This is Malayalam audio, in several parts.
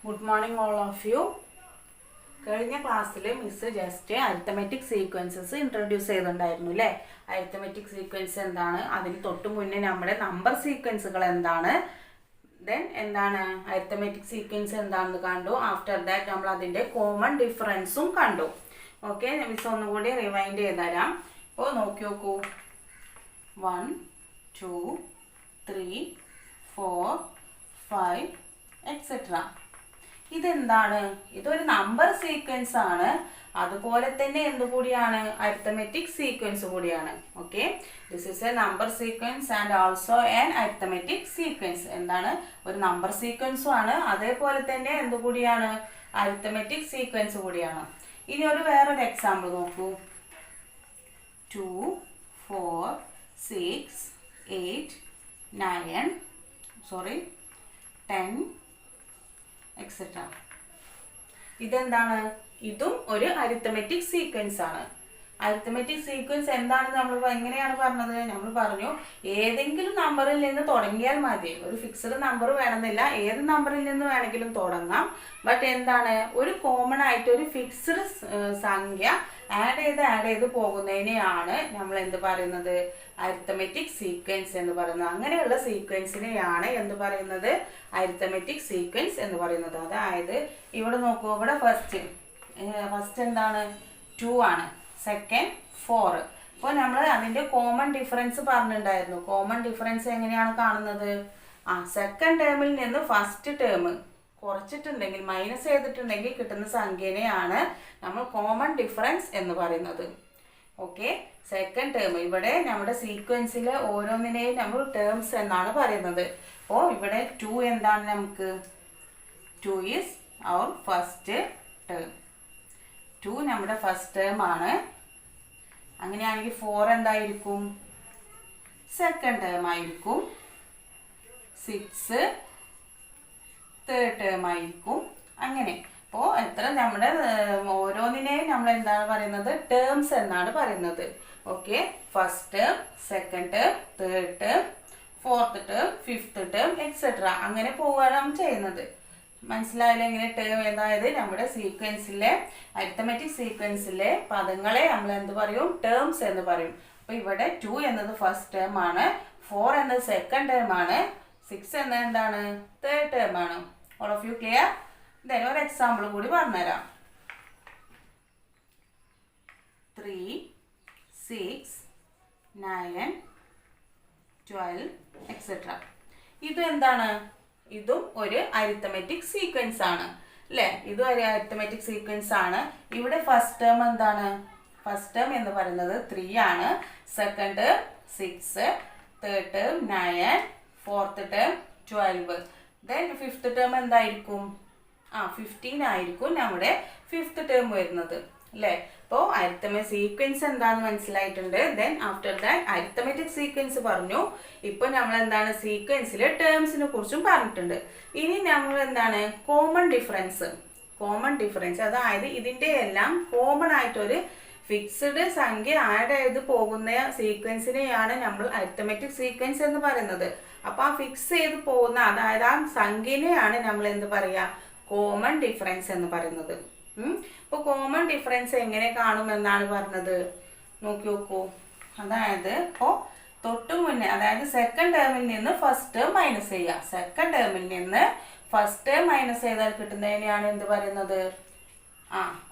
Good morning all of you. കഴിഞ്ഞ ക്ലാസ്സിൽ miss just arithmetic sequences introduce ചെയ്തിട്ടുണ്ടായിരുന്നു അല്ലേ. അരിത്തമെറ്റിക് സീക്വൻസ് എന്താണ്, അതിന് തൊട്ട് മുന്നേ നമ്മുടെ നമ്പർ സീക്വൻസുകൾ എന്താണ്, ദെൻ എന്താണ് അരിത്തമെറ്റിക് സീക്വൻസ് എന്താണെന്ന് കണ്ടു. ആഫ്റ്റർ ദാറ്റ് നമ്മൾ അതിൻ്റെ കോമൺ ഡിഫറൻസും കണ്ടു. ഓക്കെ, മിസ് ഒന്നുകൂടി റിവൈൻഡ് ചെയ്ത് തരാം. ഇപ്പോൾ നോക്കി നോക്കൂ, 1 2 3 4 5 എക്സെട്ര. ഇതെന്താണ്? ഇതൊരു നമ്പർ സീക്വൻസ് ആണ്, അതുപോലെ തന്നെ എന്തുകൂടിയാണ്, അരിത്തമെറ്റിക് സീക്വൻസ് കൂടിയാണ്. Okay, this is A number sequence and also an arithmetic sequence. എന്താണ്, ഒരു നമ്പർ സീക്വൻസും ആണ്, അതേപോലെ തന്നെ എന്തുകൂടിയാണ്, അരിത്തമെറ്റിക് സീക്വൻസ് കൂടിയാണ്. ഇനി വേറൊരു എക്സാമ്പിൾ നോക്കൂ. 2 4 6 8 9 10 എക്സെട്ര. ഇതെന്താണ്? ഇതും ഒരു അരിത്തമെറ്റിക് സീക്വൻസ് ആണ്. അരിത്തമെറ്റിക് സീക്വൻസ് എന്താണെന്ന് നമ്മൾ എങ്ങനെയാണ് പറഞ്ഞത്? നമ്മൾ പറഞ്ഞു ഏതെങ്കിലും നമ്പറിൽ നിന്ന് തുടങ്ങിയാൽ മതി. ഒരു ഫിക്സഡ് നമ്പർ വേണമെന്നില്ല, ഏത് നമ്പറിൽ നിന്ന് വേണമെങ്കിലും തുടങ്ങാം. ബട്ട് എന്താണ്, ഒരു കോമൺ ആയിട്ട് ഒരു ഫിക്സഡ് സംഖ്യ ആഡ് ചെയ്ത് പോകുന്നതിനെയാണ് നമ്മൾ എന്ത് പറയുന്നത്, അരിത്തമെറ്റിക് സീക്വൻസ് എന്ന് പറയുന്നത്. അങ്ങനെയുള്ള സീക്വൻസിനെയാണ് എന്ത് പറയുന്നത്, അരിത്തമെറ്റിക് സീക്വൻസ് എന്ന് പറയുന്നത്. അതായത് ഇവിടെ നോക്കൂ, ഇവിടെ ഫസ്റ്റ് എന്താണ്, 2 ആണ്, സെക്കൻഡ് 4. ഇപ്പോൾ നമ്മൾ അതിൻ്റെ കോമൺ ഡിഫറൻസ് പറഞ്ഞിട്ടുണ്ടായിരുന്നു. കോമൺ ഡിഫറൻസ് എങ്ങനെയാണ് കാണുന്നത്? സെക്കൻഡ് ടേമിൽ നിന്ന് ഫസ്റ്റ് ടേം കുറച്ചിട്ടുണ്ടെങ്കിൽ, മൈനസ് ചെയ്തിട്ടുണ്ടെങ്കിൽ കിട്ടുന്ന സംഖ്യനെയാണ് നമ്മൾ കോമൺ ഡിഫറൻസ് എന്ന് പറയുന്നത്. ഓക്കെ, സെക്കൻഡ് ടേം ഇവിടെ നമ്മുടെ സീക്വൻസിലെ ഓരോന്നിനെയും നമ്മൾ ടേംസ് എന്നാണ് പറയുന്നത്. അപ്പോൾ ഇവിടെ 2 എന്താണ്, നമുക്ക് 2 ഈസ് അവർ ഫസ്റ്റ് ടേം. 2 നമ്മുടെ ഫസ്റ്റ് ടേം ആണ്. അങ്ങനെയാണെങ്കിൽ 4 എന്തായിരിക്കും, സെക്കൻഡ് ടേം ആയിരിക്കും. 6 തേർഡ് ടേം ആയിരിക്കും. അങ്ങനെ അപ്പോൾ എത്ര നമ്മുടെ ഓരോന്നിനെയും നമ്മൾ എന്താണ് പറയുന്നത്, ടേംസ് എന്നാണ് പറയുന്നത്. Okay, first term, second term, third term, fourth term, fifth term etcetera. അങ്ങനെ പോവുകയാണ് നമ്മൾ ചെയ്യുന്നത്. മനസ്സിലായാലും എങ്ങനെ ടേം, അതായത് നമ്മുടെ സീക്വൻസിലെ അരിത്തമെറ്റിക് സീക്വൻസിലെ പദങ്ങളെ നമ്മൾ എന്ത് പറയും, ടേംസ് എന്ന് പറയും. അപ്പോൾ ഇവിടെ 2 എന്നത് ഫസ്റ്റ് ടേം ആണ്, 4 എന്നത് സെക്കൻഡ് ടേം ആണ്, 6 എന്നത് എന്താണ്, തേർഡ് ടേം ആണ്. All of you clear? Then ഒരു എക്സാമ്പിൾ കൂടി പറഞ്ഞുതരാം. 3 6 9 12 എക്സെട്ര. ഇതും എന്താണ്, ഇതും ഒരു അരിത്തമെറ്റിക് സീക്വൻസ് ആണ് അല്ലേ. ഇതും ഒരു അരിത്തമെറ്റിക് സീക്വൻസ് ആണ്. ഇവിടെ ഫസ്റ്റ് ടേം എന്താണ്, ഫസ്റ്റ് ടേം എന്ന് പറയുന്നത് 3 ആണ്, second term 6, third term 9, fourth term 12. Then fifth term എന്തായിരിക്കും, 15 ആയിരിക്കും നമ്മുടെ ഫിഫ്ത്ത് ടേം വരുന്നത് അല്ലേ. അപ്പോൾ അരിത്തമെറ്റിക് സീക്വൻസ് എന്താണെന്ന് മനസ്സിലായിട്ടുണ്ട്. Then after that arithmetic sequence പറഞ്ഞു. ഇപ്പോൾ നമ്മൾ എന്താണ്, സീക്വൻസിലെ ടേംസിനെ കുറിച്ചും പറഞ്ഞിട്ടുണ്ട്. ഇനി നമ്മൾ എന്താണ്, കോമൺ ഡിഫറൻസ് അതായത് ഇതിൻ്റെ എല്ലാം കോമൺ ആയിട്ടൊരു ഫിക്സ്ഡ് സംഖ്യ ആഡ് ചെയ്ത് പോകുന്ന സീക്വൻസിനെയാണ് നമ്മൾ അരിത്തമെറ്റിക് സീക്വൻസ് എന്ന് പറയുന്നത്. അപ്പോൾ ആ ഫിക്സ് ചെയ്ത് പോകുന്ന, അതായത് ആ സംഖ്യനെയാണ് നമ്മൾ എന്ത് പറയുക, കോമൺ ഡിഫറൻസ് എന്ന് പറയുന്നത്. ഇപ്പോൾ കോമൺ ഡിഫറൻസ് എങ്ങനെ കാണുമെന്നാണ് പറഞ്ഞത്, നോക്കി നോക്കൂ. അതായത് ഇപ്പോൾ തൊട്ട് മുന്നേ, അതായത് സെക്കൻഡ് ടേമിൽ നിന്ന് ഫസ്റ്റ് ടേം മൈനസ് ചെയ്യുക. സെക്കൻഡ് ടേമിൽ നിന്ന് ഫസ്റ്റ് ടേം മൈനസ് ചെയ്താൽ കിട്ടുന്നതിനെയാണ് എന്ത് പറയുന്നത്,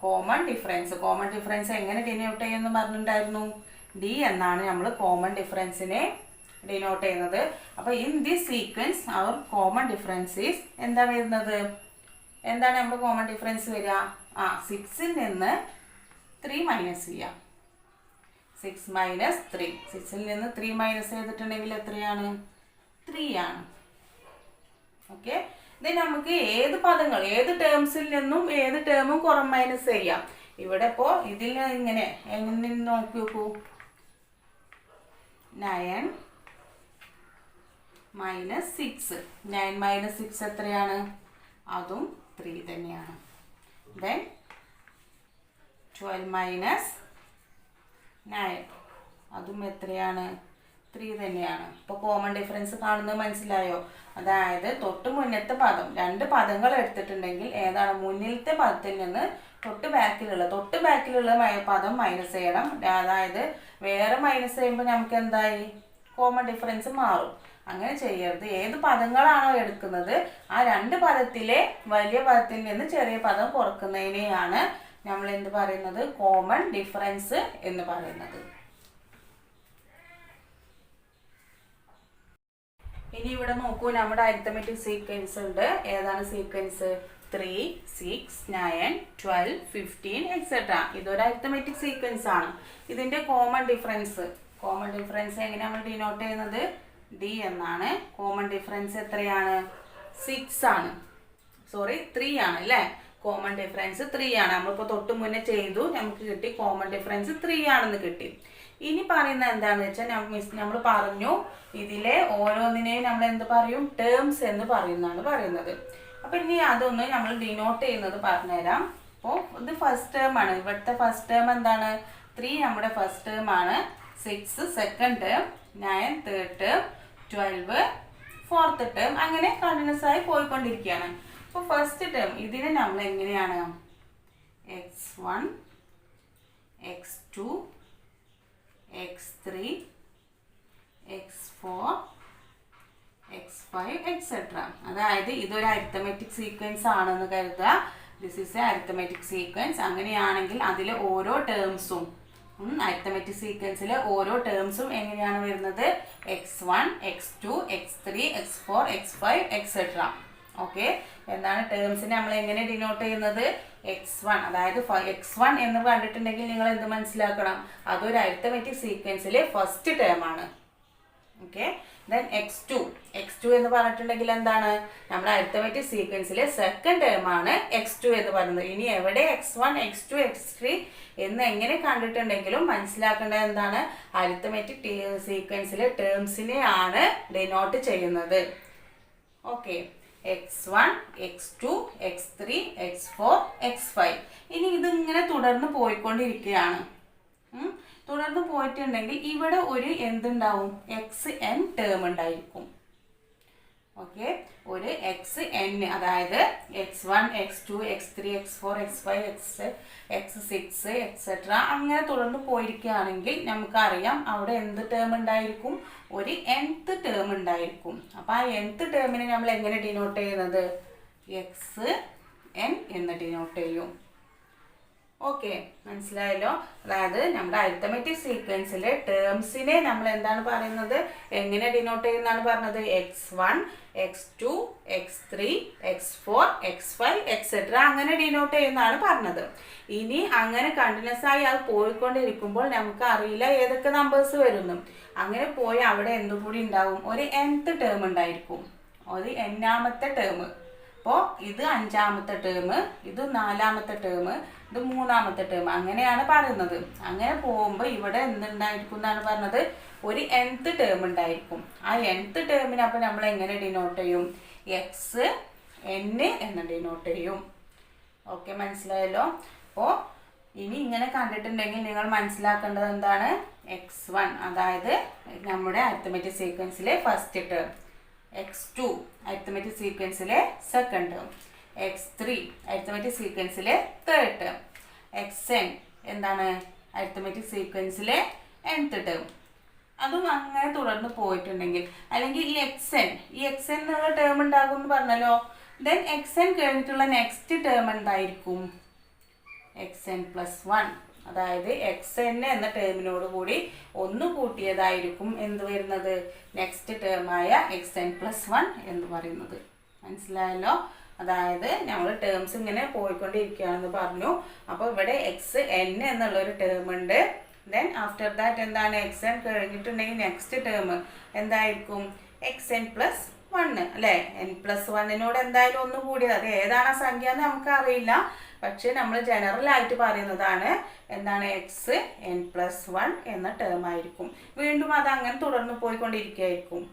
കോമൺ ഡിഫറൻസ് എങ്ങനെ ഡിനോട്ട് ചെയ്യുമെന്ന് പറഞ്ഞിട്ടുണ്ടായിരുന്നു. ഡി എന്നാണ് നമ്മൾ കോമൺ ഡിഫറൻസിനെ ഡിനോട്ട് ചെയ്യുന്നത്. അപ്പോൾ in this sequence our common difference is എന്താ വരുന്നത്, എന്താണ് നമ്മൾ കോമൺ ഡിഫറൻസ് വരിക, 6ൽ നിന്ന് 3 മൈനസ് ചെയ്യാം. 6 മൈനസ് 3, 6ൽ നിന്ന് 3 മൈനസ് ചെയ്തിട്ടുണ്ടെങ്കിൽ എത്രയാണ്, 3 ആണ്. ഓക്കെ, ഇത് നമുക്ക് ഏത് പദങ്ങൾ, ഏത് ടേംസിൽ നിന്നും ഏത് ടേമും മൈനസ് ചെയ്യാം. ഇവിടെ ഇപ്പോൾ ഇതിൽ ഇങ്ങനെ എങ്ങനെ നോക്കി നോക്കൂ, 9 മൈനസ് 6, 9 മൈനസ് 6 എത്രയാണ്, അതും 3 തന്നെയാണ്. ദെൻ 12 മൈനസ് 9, അതും എത്രയാണ്, 3 തന്നെയാണ്. അപ്പോൾ കോമൺ ഡിഫറൻസ് കാണുന്നത് മനസ്സിലായോ? അതായത് തൊട്ട് മുന്നത്തെ പദം, 2 പദങ്ങൾ എടുത്തിട്ടുണ്ടെങ്കിൽ ഏതാണ് മുന്നിലത്തെ പദത്തിൽ നിന്ന് തൊട്ട് ബാക്കിലുള്ള പദം മൈനസ് ചെയ്യണം. അതായത് വേറെ മൈനസ് ചെയ്യുമ്പോൾ നമുക്ക് എന്തായി കോമൺ ഡിഫറൻസ് മാറും. അങ്ങനെ ചെയ്യരുത്. ഏത് പദങ്ങളാണോ എടുക്കുന്നത് ആ 2 പദത്തിലെ വലിയ പദത്തിൽ നിന്ന് ചെറിയ പദം കുറക്കുന്നതിനെയാണ് നമ്മൾ എന്ത് പറയുന്നത്? കോമൺ ഡിഫറൻസ് എന്ന് പറയുന്നത്. ഇനി ഇവിടെ നോക്കൂ, നമ്മുടെ അരിത്തമെറ്റിക് സീക്വൻസ് ഉണ്ട്. ഏതാണ് സീക്വൻസ്? 3, 6, 9, 12, 15 എക്സെട്ര. ഇതൊരു അരിത്തമെറ്റിക് സീക്വൻസ് ആണ്. ഇതിന്റെ കോമൺ ഡിഫറൻസ് എങ്ങനെ നമ്മൾ ഡിനോട്ട് ചെയ്യുന്നത്? ഡി എന്നാണ്. കോമൺ ഡിഫറൻസ് എത്രയാണ്? 6 ആണ്. 3 ആണ് അല്ലേ? കോമൺ ഡിഫറൻസ് 3 ആണ്. നമ്മളിപ്പോൾ തൊട്ട് മുന്നേ ചെയ്തു, നമുക്ക് കിട്ടി കോമൺ ഡിഫറൻസ് 3 ആണെന്ന് കിട്ടി. ഇനി പറയുന്നത് എന്താണെന്ന് വെച്ചാൽ നമ്മൾ പറഞ്ഞു ഇതിലെ ഓരോന്നിനെയും നമ്മൾ എന്ത് പറയും? ടേംസ് എന്ന് പറയുന്നത്. അപ്പം ഇനി അതൊന്ന് നമ്മൾ ഡിനോട്ട് ചെയ്യുന്നത് പറഞ്ഞുതരാം. അപ്പോൾ ഇത് ഫസ്റ്റ് ടേം ആണ്. ഇവിടുത്തെ ഫസ്റ്റ് ടേം എന്താണ്? 3 നമ്മുടെ ഫസ്റ്റ് ടേം ആണ്, 6 second term, 9 third term, 12 fourth term, അങ്ങനെ കണ്ടിന്യൂസ് ആയി പോയിക്കൊണ്ടിരിക്കുകയാണ്. അപ്പോൾ ഫസ്റ്റ് ടേം ഇതിനെ നമ്മൾ എങ്ങനെയാണ്? x1, x2, x3, x4, x5 etcetera. അതായത് ഇതൊരു അരിത്തമെറ്റിക് സീക്വൻസ് ആണെന്ന് കരുതുക. This is A arithmetic sequence. അങ്ങനെയാണെങ്കിൽ അതിലെ ഓരോ ടേംസും അരിത്തമെറ്റിക് സീക്വൻസിലെ ഓരോ ടേംസും എങ്ങനെയാണ് വരുന്നത്? x1, x2, x3, x4, x5 etcetera. Okay, എന്താണ് ടേംസിനെ നമ്മൾ എങ്ങനെ ഡിനോട്ട് ചെയ്യുന്നത്? x1, അതായത് x1 എന്ന് കണ്ടിട്ടുണ്ടെങ്കിൽ നിങ്ങൾ എന്ത് മനസ്സിലാക്കണം? അതൊരു അരിത്തമെറ്റിക് സീക്വൻസിലെ ഫസ്റ്റ് ടേം ആണ്. ഓക്കെ, ദെൻ x2 എന്ന് പറഞ്ഞിട്ടുണ്ടെങ്കിൽ എന്താണ്? നമ്മുടെ അരിത്തമെറ്റിക് സീക്വൻസിലെ സെക്കൻഡ് ടേം ആണ് x2 എന്ന് പറയുന്നത്. ഇനി എവിടെ x1, x2, x3 എന്ന് എങ്ങനെ കണ്ടിട്ടുണ്ടെങ്കിലും മനസ്സിലാക്കേണ്ടത് എന്താണ്? അരിത്തമെറ്റിക് സീക്വൻസിലെ ടേംസിനെ ആണ് ഡിനോട്ട് ചെയ്യുന്നത്. Okay, x1, x2, x3, x4, x5. ഇനി ഇതിങ്ങനെ തുടർന്ന് പോയിക്കൊണ്ടിരിക്കുകയാണ്. തുടർന്ന് പോയിട്ടുണ്ടെങ്കിൽ ഇവിടെ ഒരു എന്തുണ്ടാവും? xn ടേം ഉണ്ടായിരിക്കും. ഓക്കെ, ഒരു xn, അതായത് x1, x2, x3, x4, x5, x6 etcetera അങ്ങനെ തുടർന്ന് പോയിരിക്കുകയാണെങ്കിൽ നമുക്കറിയാം അവിടെ എന്ത് ടേം ഉണ്ടായിരിക്കും? ഒരു nth ടേം ഉണ്ടായിരിക്കും. അപ്പോൾ ആ nth ടേമിനെ നമ്മൾ എങ്ങനെ ഡിനോട്ട് ചെയ്യുന്നത്? xn എന്ന് ഡിനോട്ട് ചെയ്യും. ഓക്കെ, മനസ്സിലായല്ലോ? അതായത് നമ്മുടെ അരിത്തമെറ്റിക് സീക്വൻസിലെ ടേംസിനെ നമ്മൾ എന്താണ് പറയുന്നത്? എങ്ങനെ ഡിനോട്ട് ചെയ്യുന്നതാണ് പറഞ്ഞത്? x1, x2, x3, x4, x5 etcetera അങ്ങനെ ഡിനോട്ട് ചെയ്യുന്നതാണ് പറഞ്ഞത്. ഇനി അങ്ങനെ കണ്ടിന്യൂസ് ആയി അത് പോയിക്കൊണ്ടിരിക്കുമ്പോൾ നമുക്ക് അറിയില്ല ഏതൊക്കെ നമ്പേഴ്സ് വരുന്നു. അങ്ങനെ പോയി അവിടെ എന്തുകൂടി ഉണ്ടാവും? ഒരു nth ടേം ഉണ്ടായിരിക്കും, ഒരു n-ാമത്തെ ടേം. അപ്പോൾ ഇത് 5-ാമത്തെ ടേം, ഇത് 4-ാമത്തെ ടേം, ഇത് 3-ാമത്തെ ടേം, അങ്ങനെയാണ് പറയുന്നത്. അങ്ങനെ പോകുമ്പോൾ ഇവിടെ എന്തുണ്ടായിരിക്കും എന്നാണ് പറഞ്ഞത്? ഒരു nth ടേം ഉണ്ടായിരിക്കും. ആ nth ടേമിനെ അപ്പോൾ നമ്മൾ എങ്ങനെ ഡിനോട്ട് ചെയ്യും? xn എന്ന് ഡിനോട്ട് ചെയ്യും. ഓക്കെ, മനസ്സിലായല്ലോ? അപ്പോൾ ഇനി ഇങ്ങനെ കണ്ടിട്ടുണ്ടെങ്കിൽ നിങ്ങൾ മനസ്സിലാക്കേണ്ടത് എന്താണ്? x1 അതായത് നമ്മുടെ അരിത്തമെറ്റിക് സീക്വൻസിലെ ഫസ്റ്റ് ടേം, x2 അരിത്തമെറ്റിക് സീക്വൻസിലെ സെക്കൻഡ് ടേം, x3 അരിത്തമെറ്റിക് സീക്വൻസിലെ തേർഡ് ടേം, xn എന്താണ്? അരിത്തമെറ്റിക് സീക്വൻസിലെ nth ടേം. അതും അങ്ങനെ തുടർന്ന് പോയിട്ടുണ്ടെങ്കിൽ, അല്ലെങ്കിൽ ഈ xn എന്നുള്ള ടേം ഉണ്ടാകും എന്ന് പറഞ്ഞല്ലോ. ദെൻ xn കഴിഞ്ഞിട്ടുള്ള നെക്സ്റ്റ് ടേം എന്തായിരിക്കും? xn+1, അതായത് xn എന്ന ടേമിനോട് കൂടി ഒന്ന് കൂട്ടിയതായിരിക്കും എന്ത് വരുന്നത്? നെക്സ്റ്റ് ടേമായ xn+1 എന്ന് പറയുന്നത്. മനസ്സിലായല്ലോ? അതായത് നമ്മൾ ടേംസ് ഇങ്ങനെ പോയിക്കൊണ്ടിരിക്കുകയാണെന്ന് പറഞ്ഞു. അപ്പോൾ ഇവിടെ xn എന്നുള്ളൊരു ടേം ഉണ്ട്. ദെൻ ആഫ്റ്റർ ദാറ്റ് എന്താണ്? xn കഴിഞ്ഞിട്ടുണ്ടെങ്കിൽ നെക്സ്റ്റ് ടേം എന്തായിരിക്കും? xn+1 അല്ലേ? n+1നോട് എന്തായാലും ഒന്ന് കൂടിയത്. അത് ഏതാണ് ആ സംഖ്യ എന്ന് നമുക്കറിയില്ല, പക്ഷെ നമ്മൾ ജനറൽ ആയിട്ട് പറയുന്നതാണ് എന്താണ്? xn+1 എന്ന ടേം ആയിരിക്കും. വീണ്ടും അത് അങ്ങനെ തുടർന്ന് പോയിക്കൊണ്ടിരിക്കുകയായിരിക്കും.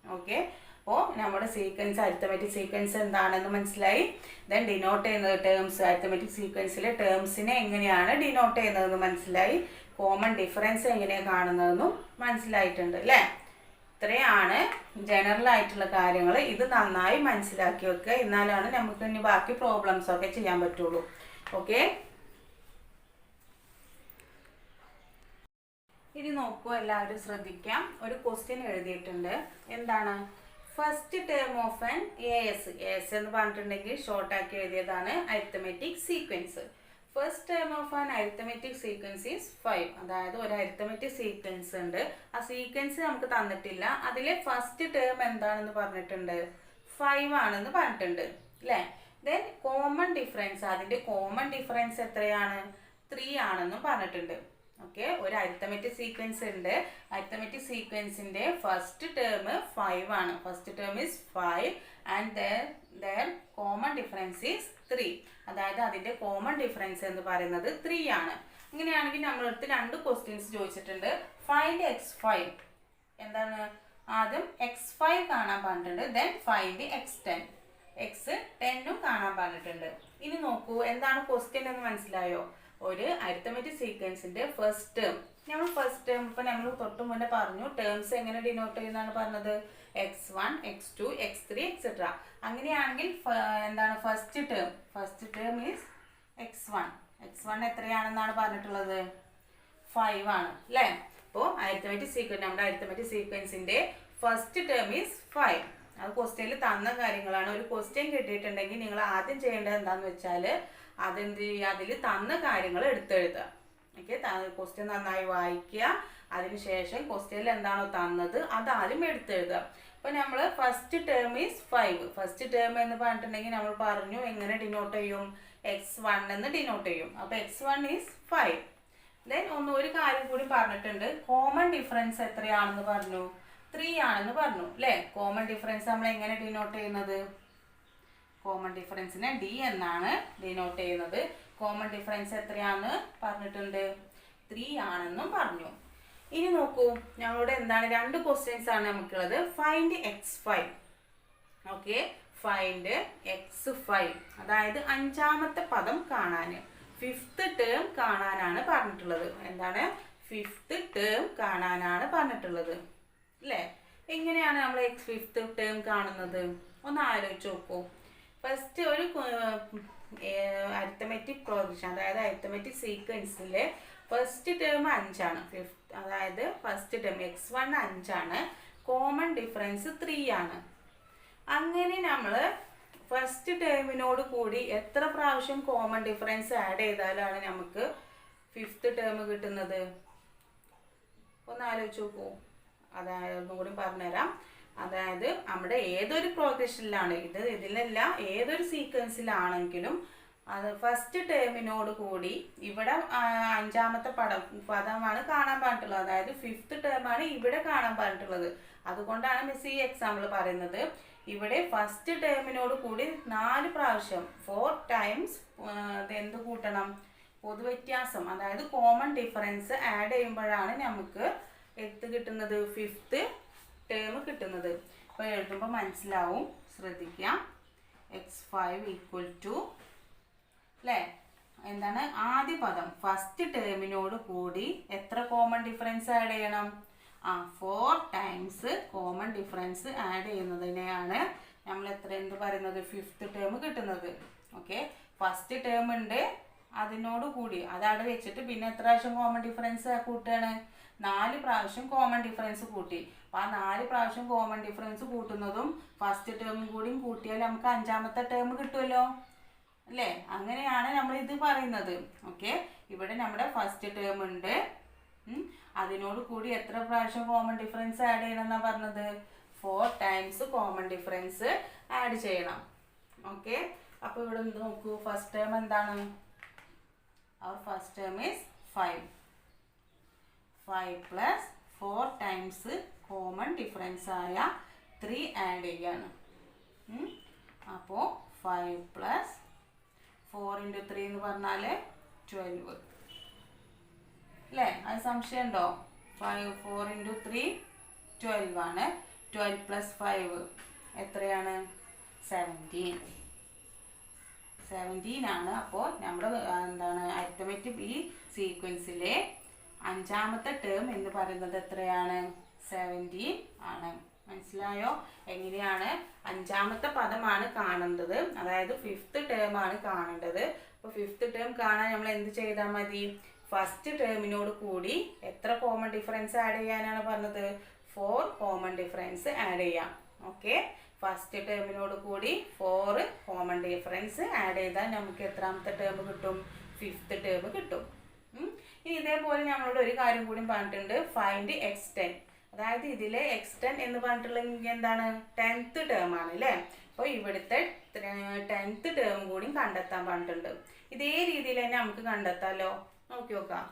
ഓക്കെ, അപ്പോൾ നമ്മുടെ സീക്വൻസ് അരിത്തമെറ്റിക് സീക്വൻസ് എന്താണെന്ന് മനസ്സിലായി. ദെൻ ഡിനോട്ട് ചെയ്യുന്നത് ടേംസ്, അരിത്തമെറ്റിക് സീക്വൻസിലെ ടേംസിനെ എങ്ങനെയാണ് ഡിനോട്ട് ചെയ്യുന്നതെന്ന് മനസ്സിലായി. കോമൺ ഡിഫറൻസ് എങ്ങനെയാണ് കാണുന്നതെന്നും മനസ്സിലായിട്ടുണ്ട് അല്ലേ. ഇത്രയാണ് ജനറൽ ആയിട്ടുള്ള കാര്യങ്ങൾ. ഇത് നന്നായി മനസ്സിലാക്കി വെക്കുക, എന്നാലാണ് നമുക്ക് ഇനി ബാക്കി പ്രോബ്ലംസ് ഒക്കെ ചെയ്യാൻ പറ്റുള്ളൂ. ഓക്കെ, ഇനി നോക്കൂ, എല്ലാവരും ശ്രദ്ധിക്കാം. ഒരു ക്വസ്റ്റ്യൻ എഴുതിയിട്ടുണ്ട്. എന്താണ്? First term of an S എന്ന് പറഞ്ഞിട്ടുണ്ടെങ്കിൽ ഷോർട്ടാക്കി എഴുതിയതാണ് arithmetic sequence. First term of an arithmetic sequence is 5. അതായത് ഒരു അരിത്തമെറ്റിക് സീക്വൻസ് ഉണ്ട്, ആ സീക്വൻസ് നമുക്ക് തന്നിട്ടില്ല, അതിലെ ഫസ്റ്റ് ടേം എന്താണെന്ന് പറഞ്ഞിട്ടുണ്ട്, 5 ആണെന്ന് പറഞ്ഞിട്ടുണ്ട് അല്ലേ. ദെൻ കോമൺ ഡിഫറൻസ്, അതിൻ്റെ കോമൺ ഡിഫറൻസ് എത്രയാണ്? 3 ആണെന്നും പറഞ്ഞിട്ടുണ്ട്. ഓക്കെ, ഒരു അരിത്തമെറ്റിക് സീക്വൻസ് ഉണ്ട്, അരിത്തമെറ്റിക് സീക്വൻസിൻ്റെ ഫസ്റ്റ് ടേം 5 ആണ്. First term is 5 and then common difference is 3. അതായത് അതിൻ്റെ കോമൺ ഡിഫറൻസ് എന്ന് പറയുന്നത് 3 ആണ്. ഇങ്ങനെയാണെങ്കിൽ നമ്മളടുത്ത് 2 ക്വസ്റ്റ്യൻസ് ചോദിച്ചിട്ടുണ്ട്. Find x5. എന്താണ്? ആദ്യം x5 കാണാൻ പറഞ്ഞിട്ടുണ്ട്, ദെൻ ഫൈൻഡ് x10. x10ഉം കാണാൻ പറഞ്ഞിട്ടുണ്ട്. ഇനി നോക്കൂ, എന്താണ് ക്വസ്റ്റ്യൻ എന്ന് മനസ്സിലായോ? ഒരു അരിത്തമെറ്റിക് സീക്വൻസിന്റെ ഫസ്റ്റ് ടേം, നമ്മൾ ഫസ്റ്റ് ടേം ഇപ്പം നമ്മൾ തൊട്ട് മുന്നേ പറഞ്ഞു ടേംസ് എങ്ങനെ ഡിനോട്ട് ചെയ്യുന്നതാണ് പറഞ്ഞത്, x1 x2 x3 എക്സെട്ര. അങ്ങനെയാണെങ്കിൽ എന്താണ് first term? First term is x1 എത്രയാണെന്നാണ് പറഞ്ഞിട്ടുള്ളത്? 5 ആണ് അല്ലേ. അപ്പോൾ അരിത്തമെറ്റിക് സീക്വൻസ്, നമ്മുടെ അരിത്തമെറ്റിക് സീക്വൻസിന്റെ ഫസ്റ്റ് ടേം ഈസ് 5. അത് ക്വസ്റ്റ്യനിൽ തന്ന കാര്യങ്ങളാണ്. ഒരു ക്വസ്റ്റ്യൻ കിട്ടിയിട്ടുണ്ടെങ്കിൽ നിങ്ങൾ ആദ്യം ചെയ്യേണ്ടത് എന്താണെന്ന് വെച്ചാൽ അതെന്ത് ചെയ്യുക, അതിൽ തന്ന കാര്യങ്ങൾ എടുത്തെഴുതുക. ഓക്കെ, ക്വസ്റ്റ്യൻ നന്നായി വായിക്കുക, അതിനുശേഷം ക്വസ്റ്റ്യനിൽ എന്താണോ തന്നത് അതാദ്യം എടുത്തെഴുതുക. അപ്പോൾ നമ്മൾ first term is 5. First term എന്ന് പറഞ്ഞിട്ടുണ്ടെങ്കിൽ നമ്മൾ പറഞ്ഞു എങ്ങനെ ഡിനോട്ട് ചെയ്യും, x1 എന്ന് ഡിനോട്ട് ചെയ്യും. അപ്പോൾ x1 ഈസ് 5. ദെൻ ഒരു കാര്യം കൂടി പറഞ്ഞിട്ടുണ്ട്, കോമൺ ഡിഫറൻസ് എത്രയാണെന്ന് പറഞ്ഞു, 3 ആണെന്ന് പറഞ്ഞു അല്ലേ. കോമൺ ഡിഫറൻസ് നമ്മൾ എങ്ങനെ ഡിനോട്ട് ചെയ്യുന്നത്? കോമൺ ഡിഫറൻസിനെ D എന്നാണ് ഡിനോട്ട് ചെയ്യുന്നത്. കോമൺ ഡിഫറൻസ് എത്രയാണെന്ന് പറഞ്ഞിട്ടുണ്ട്, 3 ആണെന്നും പറഞ്ഞു. ഇനി നോക്കൂ, ഞങ്ങളോട് എന്താണ് 2 ക്വസ്റ്റ്യൻസ് ആണ് നമുക്കുള്ളത്. Find x5. Okay, find x5, അതായത് 5ാമത്തെ പദം കാണാൻ, 5th ടേം കാണാനാണ് പറഞ്ഞിട്ടുള്ളത്. എന്താണ്? 5th ടേം കാണാനാണ് പറഞ്ഞിട്ടുള്ളത് അല്ലേ. എങ്ങനെയാണ് നമ്മൾ 5th ടേം കാണുന്നത്? ഒന്ന് ആലോചിച്ച് നോക്കൂ. ഫസ്റ്റ് ഒരു അരിത്തമെറ്റിക് പ്രോഗ്രഷൻ, അതായത് അരിത്തമെറ്റിക് സീക്വൻസിലെ ഫസ്റ്റ് ടേം 5 ആണ്. അതായത് ഫസ്റ്റ് ടേം x1 5 ആണ്, കോമൺ ഡിഫറൻസ് 3 ആണ്. അങ്ങനെ നമ്മൾ ഫസ്റ്റ് ടേമിനോട് കൂടി എത്ര പ്രാവശ്യം കോമൺ ഡിഫറൻസ് ആഡ് ചെയ്താലാണ് നമുക്ക് 5th ടേം കിട്ടുന്നത്? ഒന്ന് ആലോചിച്ച് നോക്കൂ. അതായത് ഒന്നും കൂടി പറഞ്ഞുതരാം. അതായത് നമ്മുടെ ഏതൊരു പ്രോഗ്രഷനിലാണ്, ഇതിലല്ല ഏതൊരു സീക്വൻസിലാണെങ്കിലും അത് ഫസ്റ്റ് ടേമിനോട് കൂടി ഇവിടെ 5ാമത്തെ പദമാണ് കാണാൻ പറഞ്ഞിട്ടുള്ളത്. അതായത് 5th ടേമാണ് ഇവിടെ കാണാൻ പറഞ്ഞിട്ടുള്ളത്. അതുകൊണ്ടാണ് മിസ് ഈ എക്സാമ്പിൾ പറയുന്നത്. ഇവിടെ ഫസ്റ്റ് ടേമിനോട് കൂടി 4 പ്രാവശ്യം 4 ടൈംസ് എന്ത് കൂട്ടണം? പൊതുവ്യത്യാസം, അതായത് കോമൺ ഡിഫറൻസ് ആഡ് ചെയ്യുമ്പോഴാണ് നമുക്ക് കിട്ടുന്നത് 5th ടേം കിട്ടുന്നത്. അപ്പോൾ എഴുതുമ്പോൾ മനസ്സിലാവും, ശ്രദ്ധിക്കാം. x5 ഈക്വൽ ടു അല്ലേ, എന്താണ് ആദ്യ പദം ഫസ്റ്റ് ടേമിനോട് കൂടി എത്ര കോമൺ ഡിഫറൻസ് ആഡ് ചെയ്യണം? 4 ടൈംസ് കോമൺ ഡിഫറൻസ് ആഡ് ചെയ്യുന്നതിനെയാണ് നമ്മൾ എന്ത് പറയുന്നത്? 5th ടേം കിട്ടുന്നത്. ഓക്കെ, ഫസ്റ്റ് ടേം ഉണ്ട്, അതിനോട് കൂടി അതവിടെ വെച്ചിട്ട് പിന്നെ എത്ര പ്രാവശ്യം കോമൺ ഡിഫറൻസ് കൂട്ടുകയാണ്? 4 പ്രാവശ്യം കോമൺ ഡിഫറൻസ് കൂട്ടി. അപ്പോൾ ആ 4 പ്രാവശ്യം കോമൺ ഡിഫറൻസ് കൂട്ടുന്നതും ഫസ്റ്റ് ടേമും കൂടിയും കൂട്ടിയാൽ നമുക്ക് 5ാമത്തെ ടേം കിട്ടുമല്ലോ അല്ലേ. അങ്ങനെയാണ് നമ്മൾ ഇത് പറയുന്നത്. ഓക്കെ, ഇവിടെ നമ്മുടെ ഫസ്റ്റ് ടേം ഉണ്ട്, അതിനോട് കൂടി എത്ര പ്രാവശ്യം കോമൺ ഡിഫറൻസ് ആഡ് ചെയ്യണം എന്നാണ് പറഞ്ഞത്? 4 ടൈംസ് കോമൺ ഡിഫറൻസ് ആഡ് ചെയ്യണം. ഓക്കെ, അപ്പോൾ ഇവിടെ നോക്കൂ, ഫസ്റ്റ് ടേം എന്താണ്? അവർ first term is 5 plus 4 times common difference ആയ 3 ആഡ് ചെയ്യാണ്. അപ്പോൾ 5 പ്ലസ് 4 × 3 എന്ന് പറഞ്ഞാൽ 12 അല്ലേ. അത് സംശയം ഉണ്ടോ? 4 × 3 12 ആണ്. 12 പ്ലസ് 5 എത്രയാണ്? 17 ആണ്. അപ്പോൾ നമ്മുടെ എന്താണ് അരിത്തമെറ്റിക് ഈ സീക്വൻസിലെ അഞ്ചാമത്തെ ടേം എന്ന് പറയുന്നത് എത്രയാണ്? 17 ആണ്. മനസ്സിലായോ? എങ്ങനെയാണ്? അഞ്ചാമത്തെ പദമാണ് കാണേണ്ടത്, അതായത് 5th ടേം ആണ് കാണേണ്ടത്. അപ്പോൾ 5th ടേം കാണാൻ നമ്മൾ എന്ത് ചെയ്താൽ മതി? ഫസ്റ്റ് ടേമിനോട് കൂടി എത്ര കോമൺ ഡിഫറൻസ് ആഡ് ചെയ്യാനാണ് പറഞ്ഞത്? 4 കോമൺ ഡിഫറൻസ് ആഡ് ചെയ്യാം. ഓക്കെ, ഫസ്റ്റ് ടേമിനോട് കൂടി 4 കോമൺ ഡിഫറൻസ് ആഡ് ചെയ്താൽ നമുക്ക് എത്രാമത്തെ ടേം കിട്ടും? 5th ടേം കിട്ടും. ഇനി ഇതേപോലെ നമ്മളോട് ഒരു കാര്യം കൂടി പറഞ്ഞിട്ടുണ്ട്, ഫൈൻഡ് എക്സ്റ്റെൻറ്റ്. അതായത് ഇതിലെ എക്സ്റ്റെൻറ്റ് എന്ന് പറഞ്ഞിട്ടുള്ളെങ്കിൽ എന്താണ്? 10th ടേം ആണ് അല്ലേ? അപ്പോൾ ഇവിടുത്തെ 10th ടേം കൂടി കണ്ടെത്താൻ പറഞ്ഞിട്ടുണ്ട്. ഇതേ രീതിയിൽ തന്നെ നമുക്ക് കണ്ടെത്താമല്ലോ. നോക്കി നോക്കാം.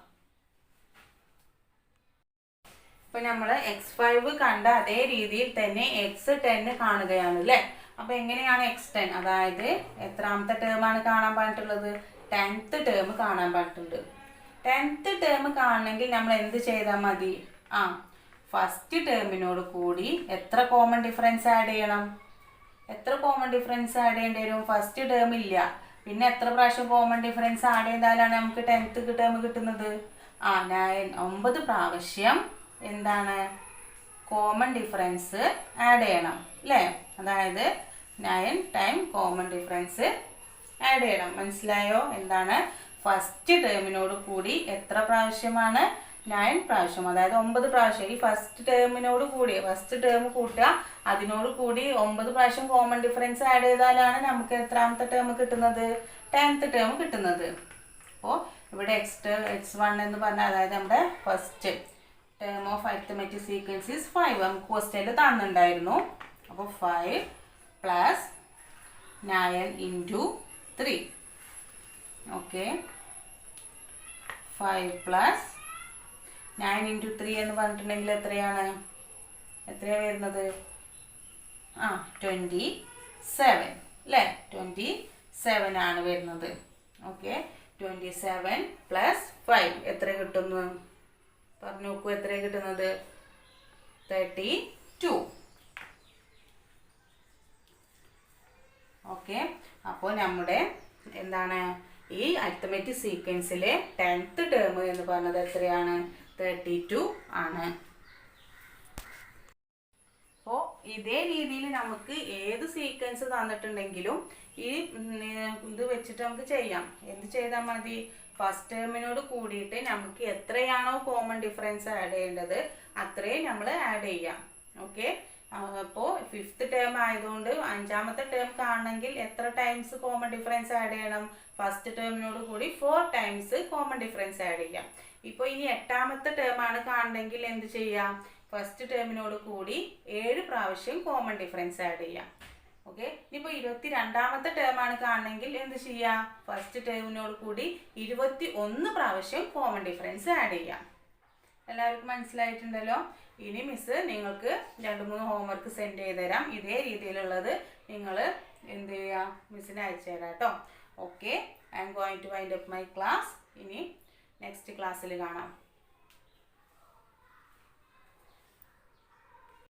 ഇപ്പൊ നമ്മൾ x5 കണ്ട അതേ രീതിയിൽ തന്നെ x10 കാണുകയാണ് അല്ലേ? അപ്പൊ എങ്ങനെയാണ് x10? അതായത് എത്രാമത്തെ ടേം ആണ് കാണാൻ പറഞ്ഞിട്ടുള്ളത്? 10th ടേം കാണാൻ പറഞ്ഞിട്ടുണ്ട്. 10th ടേം കാണണമെങ്കിൽ നമ്മൾ എന്ത് ചെയ്താൽ മതി? ഫസ്റ്റ് ടേമിനോട് കൂടി എത്ര കോമൺ ഡിഫറൻസ് ആഡ് ചെയ്യണം? എത്ര കോമൺ ഡിഫറൻസ് ആഡ് ചെയ്യേണ്ടി വരും? ഫസ്റ്റ് ടേം ഇല്ല, പിന്നെ എത്ര പ്രാവശ്യം കോമൺ ഡിഫറൻസ് ആഡ് ചെയ്താലാണ് നമുക്ക് 10th ടേം കിട്ടുന്നത്? 9 പ്രാവശ്യം എന്താണ്? കോമൺ ഡിഫറൻസ് ആഡ് ചെയ്യണം അല്ലേ? അതായത് 9 ടൈം കോമൺ ഡിഫറൻസ് ആഡ് ചെയ്യണം. മനസ്സിലായോ? എന്താണ്? ഫസ്റ്റ് ടേമിനോട് കൂടി എത്ര പ്രാവശ്യമാണ്? 9 പ്രാവശ്യം, അതായത് 9 പ്രാവശ്യം. ഈ ഫസ്റ്റ് ടേമിനോട് കൂടി ഫസ്റ്റ് ടേം കൂട്ടുക, അതിനോട് കൂടി 9 പ്രാവശ്യം കോമൺ ഡിഫറൻസ് ആഡ് ചെയ്താലാണ് നമുക്ക് എത്രാമത്തെ ടേം കിട്ടുന്നത്? 10th ടേം കിട്ടുന്നത്. അപ്പോൾ ഇവിടെ x1 എന്ന് പറഞ്ഞാൽ അതായത് നമ്മുടെ first term of arithmetic sequence is 5. നമുക്ക് ക്വസ്റ്റ്യനിൽ തന്നിട്ടുണ്ടായിരുന്നു. അപ്പോൾ 5 plus 9 into 3. Okay, 5 plus 9 into 3 എന്ന് പറഞ്ഞിട്ടുണ്ടെങ്കിൽ എത്രയാണ് വരുന്നത്? 27 അല്ലേ? 27 ആണ് വരുന്നത്. ഓക്കെ, 27 പ്ലസ് 5 എത്ര കിട്ടുന്നു? പറഞ്ഞു നോക്കൂ, എത്ര കിട്ടുന്നത്? 32. ഓക്കെ, അപ്പോൾ നമ്മുടെ എന്താണ് ഈ അരിത്തമെറ്റിക് സീക്വൻസിലെ 10th ടേം എന്ന് പറഞ്ഞത് എത്രയാണ്? 32 ആണ്. അപ്പോൾ ഇതേ രീതിയിൽ നമുക്ക് ഏത് സീക്വൻസ് തന്നിട്ടുണ്ടെങ്കിലും ഈ ഇത് വെച്ചിട്ട് നമുക്ക് ചെയ്യാം. എന്ത് ചെയ്താൽ മതി? ഫസ്റ്റ് ടേമിനോട് കൂടിയിട്ട് നമുക്ക് എത്രയാണോ കോമൺ ഡിഫറൻസ് ആഡ് ചെയ്യേണ്ടത് അത്രയും നമ്മൾ ആഡ് ചെയ്യാം. ഓക്കെ, അപ്പോൾ 5th ടേം ആയതുകൊണ്ട് അഞ്ചാമത്തെ ടേം കാണണമെങ്കിൽ എത്ര ടൈംസ് കോമൺ ഡിഫറൻസ് ആഡ് ചെയ്യണം? ഫസ്റ്റ് ടേമിനോട് കൂടി 4 ടൈംസ് കോമൺ ഡിഫറൻസ് ആഡ് ചെയ്യാം. ഇപ്പോൾ ഇനി 8ാമത്തെ ടേം ആണ് കാണണമെങ്കിൽ എന്ത് ചെയ്യാം? ഫസ്റ്റ് ടേമിനോട് കൂടി 7 പ്രാവശ്യം കോമൺ ഡിഫറൻസ് ആഡ് ചെയ്യാം. ഓക്കെ, ഇനിയിപ്പോൾ 22ാമത്തെ ടേം ആണ് കാണണമെങ്കിൽ എന്ത് ചെയ്യാം? ഫസ്റ്റ് ടേമിനോട് കൂടി 21 പ്രാവശ്യം കോമൺ ഡിഫറൻസ് ആഡ് ചെയ്യാം. എല്ലാവർക്കും മനസ്സിലായിട്ടുണ്ടല്ലോ? ഇനി മിസ് നിങ്ങൾക്ക് 2-3 ഹോംവർക്ക് സെൻഡ് ചെയ്ത് തരാം. ഇതേ രീതിയിലുള്ളത് നിങ്ങൾ എന്ത് ചെയ്യുക? മിസ്സിന് അയച്ചു തരാം കേട്ടോ. Okay, I am going to wind up my class. ഇനി നെക്സ്റ്റ് ക്ലാസ്സിൽ കാണാം.